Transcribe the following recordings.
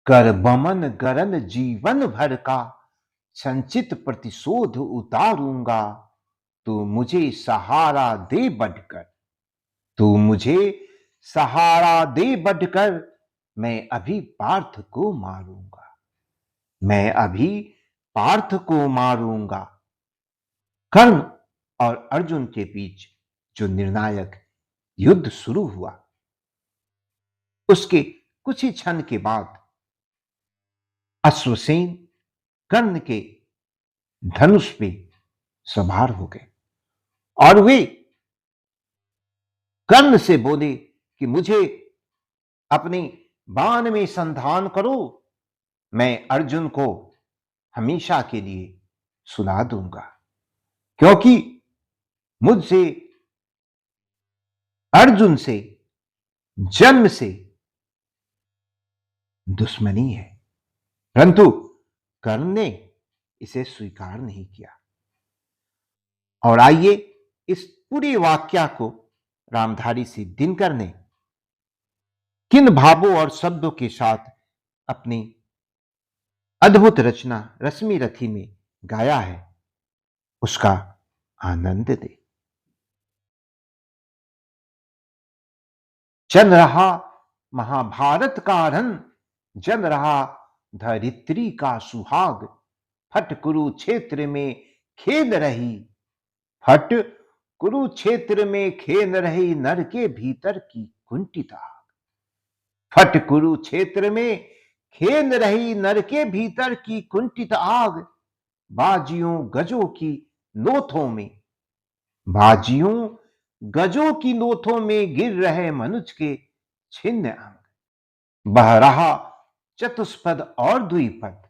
कर बमन गरन जीवन भर का संचित प्रतिशोध उतारूंगा। तू मुझे सहारा दे बढ़कर, तू मुझे सहारा दे बढ़कर, मैं अभी पार्थ को मारूंगा, मैं अभी पार्थ को मारूंगा। कर्ण और अर्जुन के बीच जो निर्णायक युद्ध शुरू हुआ, उसके कुछ ही क्षण के बाद अश्वसेन कर्ण के धनुष पे सवार हो गए और वे कर्ण से बोले कि मुझे अपने बाण में संधान करो, मैं अर्जुन को हमेशा के लिए सुला दूंगा, क्योंकि मुझसे अर्जुन से जन्म से दुश्मनी है। परंतु कर्ण ने इसे स्वीकार नहीं किया। और आइए इस पूरे वाक्या को रामधारी सिंह दिनकर ने किन भावों और शब्दों के साथ अपनी अद्भुत रचना रश्मि रथी में गाया है, उसका आनंद दे। चल रहा महाभारत का रण, जल रहा धरित्री का सुहाग, फट कुरुक्षेत्र में खेल रही, फट कुरुक्षेत्र में खेल रही नर के भीतर की कुंठित आग। फट कुरुक्षेत्र में खेल रही नर के भीतर की कुंठित आग, बाजियों गजों की लोथों में, बाजियों गजों की लोथों में गिर रहे मनुज के छिन्न अंग। बह रहा चतुष्पद और द्विपद,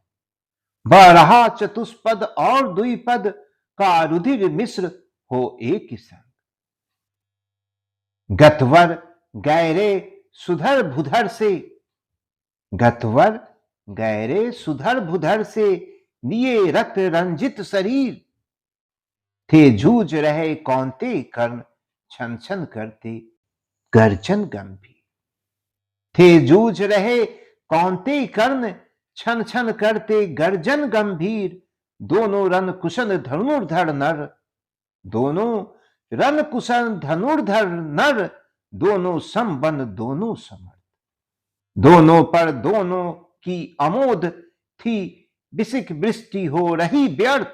बह रहा चतुष्पद और द्विपद का रुधिर मिश्र हो एक संग। गतवर गैरे सुधर भुधर से, गतवर गैरे सुधर भुधर से, लिए रक्त रंजित शरीर, थे जूझ रहे कौंते कर्ण छन छन करते गर्जन गंभीर। थे जूझ रहे कौंते कर्ण छन छन करते गर्जन गंभीर, दोनों रन कुशन धनुर्धर नर, दोनों रन कुशन धनुर्धर नर, दोनों संबंध दोनों समर्थ, दोनों पर दोनों की अमोद थी, बिसिक वृष्टि हो रही व्यर्थ,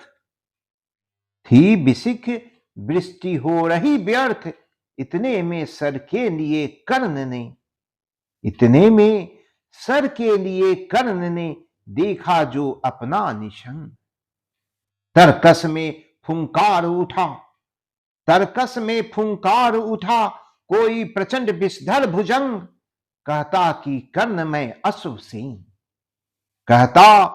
थी बिसिक वृष्टि हो रही व्यर्थ। इतने में सर के लिए कर्ण ने, इतने में सर के लिए कर्ण ने देखा जो अपना निशन। तरकस में फुंकार उठा, तरकस में फुंकार उठा, कोई प्रचंड विषधर भुजंग, कहता कि कर्ण मैं अश्वसेन, कहता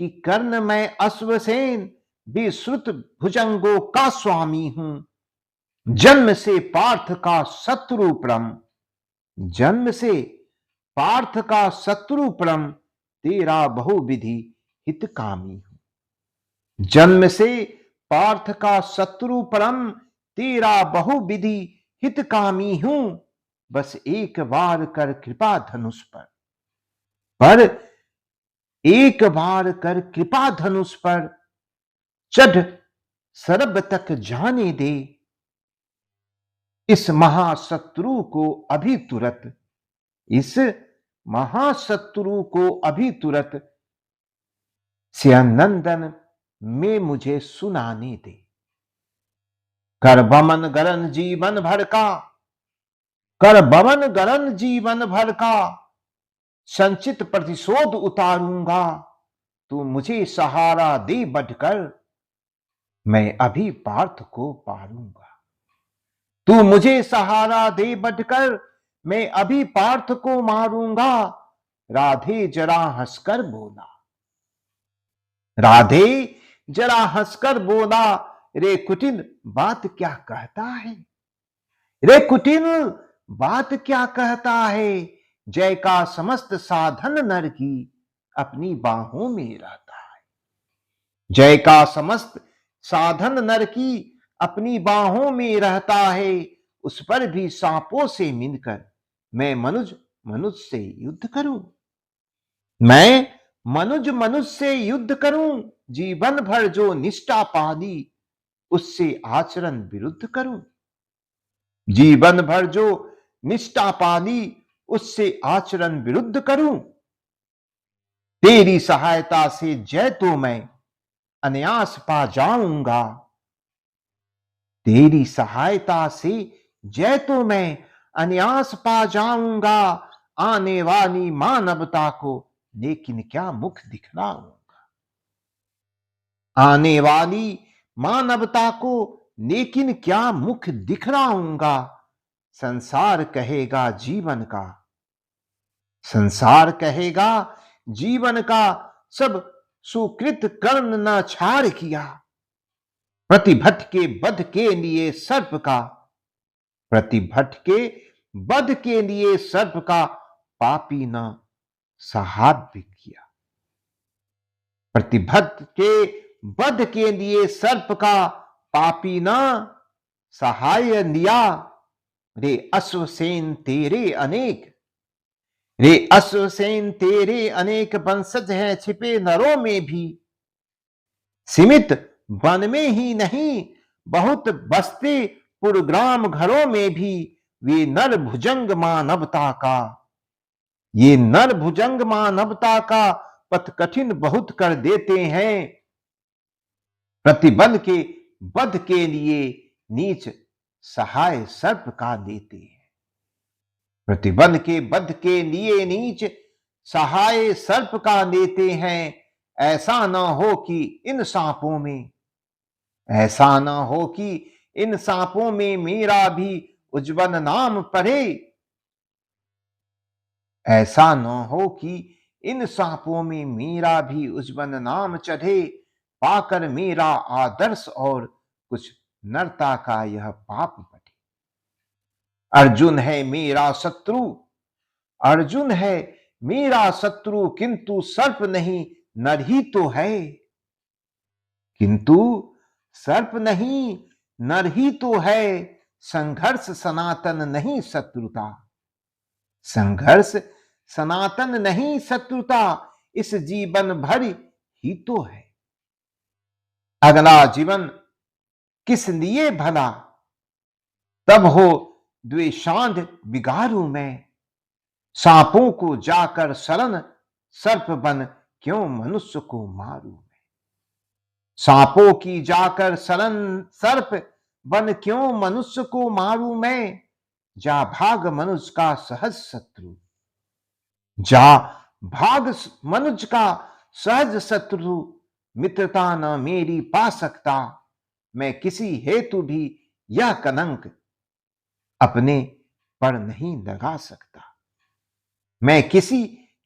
कि कर्ण मैं अश्वसेन, विश्रुत भुजंगों का स्वामी हूं, जन्म से पार्थ का शत्रु परम, जन्म से पार्थ का शत्रु परम, तेरा बहुविधि हितकामी हूं। जन्म से पार्थ का शत्रु परम, तेरा बहुविधि हितकामी हूं। बस एक बार कर कृपा धनुष पर एक बार कर कृपा धनुष पर, चढ़ सरब तक जाने दे, इस महाशत्रु को अभी तुरत, इस महाशत्रु को अभी तुरत, स्यनंदन में मुझे सुनाने दे। कर बमन गरन जीवन भर का, कर बमन गरन जीवन भर का, संचित प्रतिशोध उतारूंगा। तू मुझे सहारा दे बढ़कर, मैं अभी पार्थ को पारूंगा। तू मुझे सहारा दे बढ़कर, मैं अभी पार्थ को मारूंगा। राधे जरा हंसकर बोला, राधे जरा हंसकर बोला, रे कुटिल बात क्या कहता है, रे कुटिल बात क्या कहता है। जय का समस्त साधन नर की अपनी बाहों में रहता है, जय का समस्त साधन नर की अपनी बाहों में रहता है। उस पर भी सांपों से मिलकर मैं मनुज से युद्ध करूं। मैं मनुज मनुष्य से युद्ध करूं, जीवन भर जो निष्ठा पाली उससे आचरण विरुद्ध करूं। जीवन भर जो निष्ठा पाली उससे आचरण विरुद्ध करूं। तेरी सहायता से जय तो मैं अनायास पा जाऊंगा। तेरी सहायता से जय तो मैं अनायास पा जाऊंगा। आने वाली मानवता को लेकिन क्या मुख दिखलाऊंगा। आने वाली मानवता को लेकिन क्या मुख दिखलाऊंगा। संसार कहेगा जीवन का, संसार कहेगा जीवन का सब सुकृत कर्म न छाड़ किया। प्रतिभट के वध के लिए सर्प का, प्रतिभट के वध के लिए सर्प का पापी न सहाय किया। प्रतिभट के वध के लिए सर्प का पापी न सहाय लिया। रे अश्वसेन तेरे अनेक, रे अश्वसेन तेरे अनेक वंशज हैं छिपे नरों में भी। सीमित वन में ही नहीं बहुत बसते पुरग्राम घरों में भी वे नर भुजंग मानवता का, ये नर भुजंग मानवता का पथ कठिन बहुत कर देते हैं। प्रतिबल के वध के लिए नीच सहाय सर्प का देते हैं। प्रतिबल के वध के लिए नीच सहाय सर्प का देते हैं। ऐसा ना हो कि इन सांपों में, ऐसा ना हो कि इन सांपों में मेरा भी उज्जवल नाम पढ़े। ऐसा न हो कि इन सांपों में मेरा भी उज्जवल नाम चढ़े। पाकर मेरा आदर्श और कुछ नरता का यह पाप पटे। अर्जुन है मेरा शत्रु, अर्जुन है मेरा शत्रु किंतु सर्प नहीं नर ही तो है। किंतु सर्प नहीं नर ही तो है। संघर्ष सनातन नहीं शत्रुता, संघर्ष सनातन नहीं शत्रुता इस जीवन भर ही तो है। अगला जीवन किस लिए भला तब हो द्वेषांध बिगाड़ू मैं। सांपों को जाकर शरण सर्प बन क्यों मनुष्य को मारू मैं। सांपों की जाकर शरण सर्प बन क्यों मनुष्य को मारू मैं। जा भाग मनुष्य का सहज शत्रु, जा भाग मनुष्य का सहज शत्रु। मित्रता न मेरी पा सकता, मैं किसी हेतु भी यह कलंक अपने पर नहीं लगा सकता। मैं किसी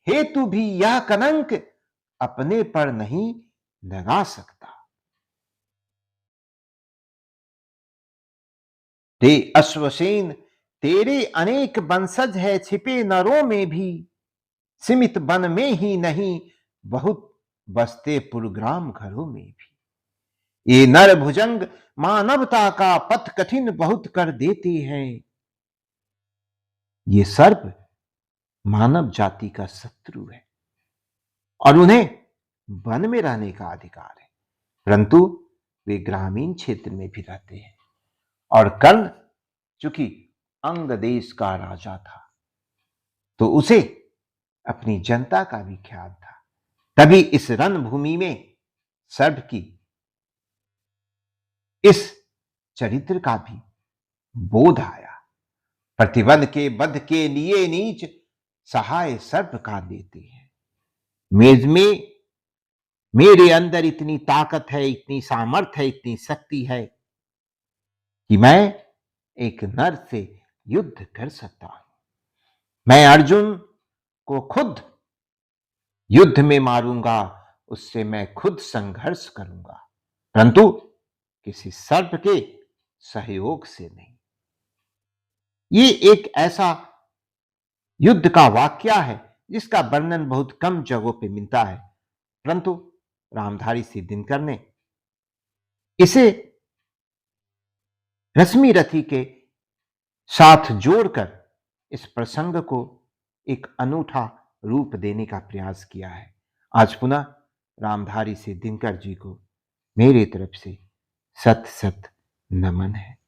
हेतु भी यह कलंक अपने पर नहीं लगा सकता। ते अश्वसेन तेरे अनेक वंशज है छिपे नरों में भी। सीमित वन में ही नहीं बहुत बसते पुरग्राम घरों में भी। ये नर भुजंग मानवता का पथ कठिन बहुत कर देते हैं। ये सर्प मानव जाति का शत्रु है और उन्हें वन में रहने का अधिकार है, परंतु वे ग्रामीण क्षेत्र में भी रहते हैं। और कर्ण चूंकि अंग देश का राजा था तो उसे अपनी जनता का भी ख्याल था। तभी इस रणभूमि में सर्प की इस चरित्र का भी बोध आया। प्रतिबल के वध के लिए नीच सहाय सर्प का देते हैं। मेज में मेरे अंदर इतनी ताकत है, इतनी सामर्थ्य है, इतनी शक्ति है कि मैं एक नर से युद्ध कर सकता हूं। मैं अर्जुन को खुद युद्ध में मारूंगा, उससे मैं खुद संघर्ष करूंगा, परंतु किसी सर्प के सहयोग से नहीं। ये एक ऐसा युद्ध का वाक्या है जिसका वर्णन बहुत कम जगहों पे मिलता है, परंतु रामधारी सिंह दिनकर ने इसे रश्मि रथी के साथ जोड़कर इस प्रसंग को एक अनूठा रूप देने का प्रयास किया है। आज पुनः रामधारी से दिनकर जी को मेरी तरफ से सत सत नमन है।